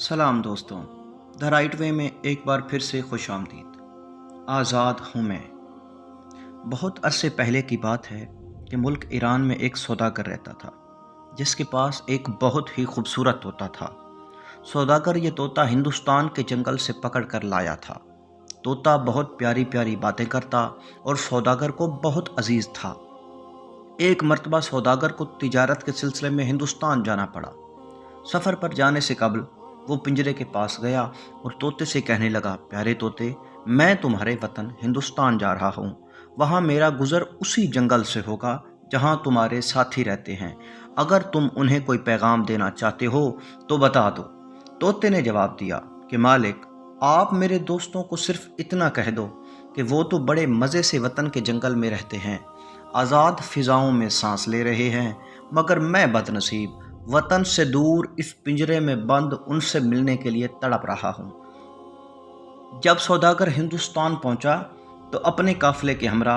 सलाम दोस्तों, the right way में एक बार फिर से खुश आमदीद। आज़ाद हूँ मैं। बहुत अरसे पहले की बात है कि मुल्क ईरान में एक सौदागर रहता था जिसके पास एक बहुत ही खूबसूरत तोता था। सौदागर ये तोता हिंदुस्तान के जंगल से पकड़ कर लाया था। तोता बहुत प्यारी प्यारी बातें करता और सौदागर को बहुत अजीज़ था। एक मर्तबा सौदागर को तिजारत के सिलसिले में हिंदुस्तान जाना पड़ा। सफ़र पर जाने से कबल वो पिंजरे के पास गया और तोते से कहने लगा, प्यारे तोते, मैं तुम्हारे वतन हिंदुस्तान जा रहा हूँ। वहाँ मेरा गुज़र उसी जंगल से होगा जहाँ तुम्हारे साथी रहते हैं। अगर तुम उन्हें कोई पैगाम देना चाहते हो तो बता दो। तोते ने जवाब दिया कि मालिक, आप मेरे दोस्तों को सिर्फ इतना कह दो कि वो तो बड़े मज़े से वतन के जंगल में रहते हैं, आज़ाद फ़िज़ाओं में सांस ले रहे हैं, मगर मैं बदनसीब वतन से दूर इस पिंजरे में बंद उनसे मिलने के लिए तड़प रहा हूँ। जब सौदागर हिंदुस्तान पहुंचा तो अपने काफिले के हमरा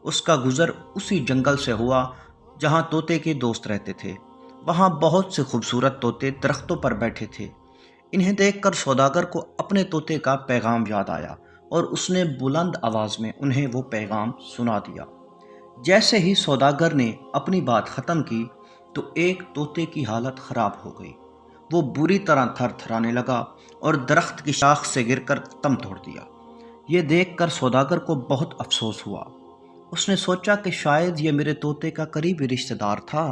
उसका गुज़र उसी जंगल से हुआ जहां तोते के दोस्त रहते थे। वहां बहुत से खूबसूरत तोते दरख्तों पर बैठे थे। इन्हें देखकर सौदागर को अपने तोते का पैगाम याद आया और उसने बुलंद आवाज़ में उन्हें वो पैगाम सुना दिया। जैसे ही सौदागर ने अपनी बात ख़त्म की तो एक तोते की हालत ख़राब हो गई। वो बुरी तरह थरथराने लगा और दरख्त की शाख से गिरकर दम तोड़ दिया। ये देखकर सौदागर को बहुत अफसोस हुआ। उसने सोचा कि शायद ये मेरे तोते का करीबी रिश्तेदार था।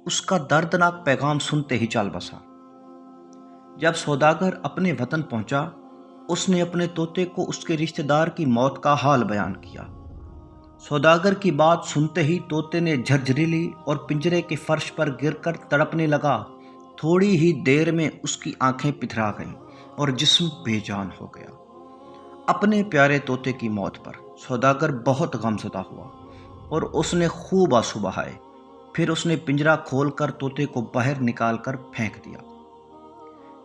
उसका दर्दनाक पैगाम सुनते ही चल बसा। जब सौदागर अपने वतन पहुंचा, उसने अपने तोते को उसके रिश्तेदार की मौत का हाल बयान किया। सौदागर की बात सुनते ही तोते ने झरझरी ली और पिंजरे के फर्श पर गिरकर तड़पने लगा। थोड़ी ही देर में उसकी आंखें पिथरा गईं और जिस्म बेजान हो गया। अपने प्यारे तोते की मौत पर सौदागर बहुत गमज़दा हुआ और उसने खूब आंसू बहाए। फिर उसने पिंजरा खोलकर तोते को बाहर निकालकर फेंक दिया।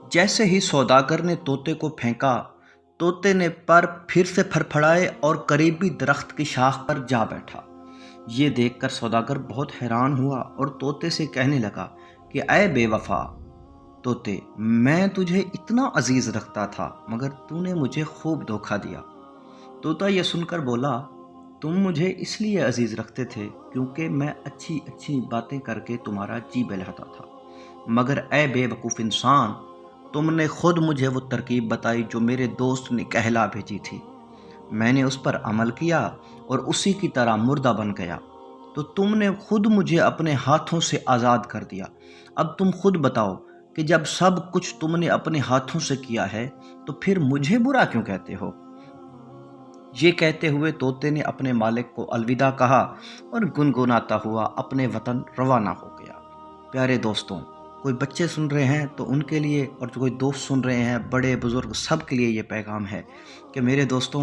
जैसे ही सौदागर ने तोते को फेंका, तोते ने पर फिर से फड़फड़ाए और करीबी दरख्त की शाख पर जा बैठा। ये देखकर सौदागर बहुत हैरान हुआ और तोते से कहने लगा कि ऐ बेवफा तोते, मैं तुझे इतना अजीज रखता था मगर तूने मुझे खूब धोखा दिया। तोता ये सुनकर बोला, तुम मुझे इसलिए अजीज रखते थे क्योंकि मैं अच्छी अच्छी बातें करके तुम्हारा जी बहलाता था, मगर ऐ बेवकूफ़ इंसान, तुमने खुद मुझे वो तरकीब बताई जो मेरे दोस्त ने कहला भेजी थी। मैंने उस पर अमल किया और उसी की तरह मुर्दा बन गया, तो तुमने खुद मुझे अपने हाथों से आज़ाद कर दिया। अब तुम खुद बताओ कि जब सब कुछ तुमने अपने हाथों से किया है तो फिर मुझे बुरा क्यों कहते हो। ये कहते हुए तोते ने अपने मालिक को अलविदा कहा और गुनगुनाता हुआ अपने वतन रवाना हो गया। प्यारे दोस्तों, कोई बच्चे सुन रहे हैं तो उनके लिए, और जो कोई दोस्त सुन रहे हैं, बड़े बुज़ुर्ग, सब के लिए ये पैगाम है कि मेरे दोस्तों,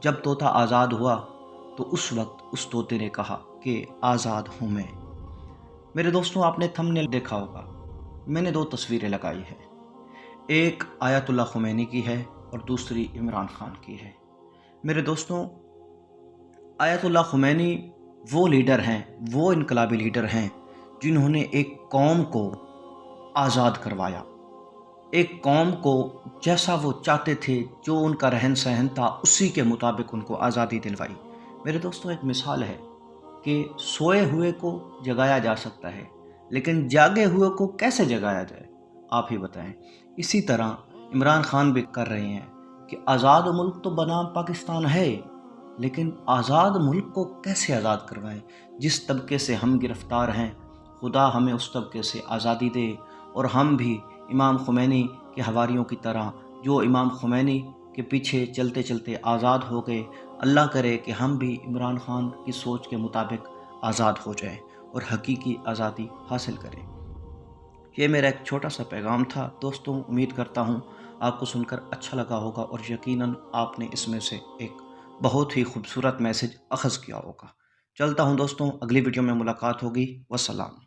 जब तोता आज़ाद हुआ तो उस वक्त उस तोते ने कहा कि आज़ाद हूँ मैं। मेरे दोस्तों, आपने थंबनेल देखा होगा, मैंने दो तस्वीरें लगाई हैं। एक आयतुल्ला खुमैनी की है और दूसरी इमरान खान की है। मेरे दोस्तों, आयतुल्ला खुमैनी वो लीडर हैं, वो इनकलाबी लीडर हैं जिन्होंने एक कौम को आज़ाद करवाया। एक कौम को जैसा वो चाहते थे, जो उनका रहन सहन था, उसी के मुताबिक उनको आज़ादी दिलवाई। मेरे दोस्तों, एक मिसाल है कि सोए हुए को जगाया जा सकता है, लेकिन जागे हुए को कैसे जगाया जाए, आप ही बताएं। इसी तरह इमरान खान भी कर रहे हैं कि आज़ाद मुल्क तो बनाम पाकिस्तान है, लेकिन आज़ाद मुल्क को कैसे आज़ाद करवाएं। जिस तबके से हम गिरफ़्तार हैं, खुदा हमें उस तबके से आज़ादी दे और हम भी इमाम खुमैनी के हवारियों की तरह, जो इमाम खुमैनी के पीछे चलते चलते आज़ाद हो गए, अल्लाह करे कि हम भी इमरान खान की सोच के मुताबिक आज़ाद हो जाएं और हकीकी आज़ादी हासिल करें। ये मेरा एक छोटा सा पैगाम था दोस्तों। उम्मीद करता हूँ आपको सुनकर अच्छा लगा होगा और यकीनन आपने इसमें से एक बहुत ही खूबसूरत मैसेज अख़ज़ किया होगा। चलता हूँ दोस्तों, अगली वीडियो में मुलाकात होगी। वस्सलाम।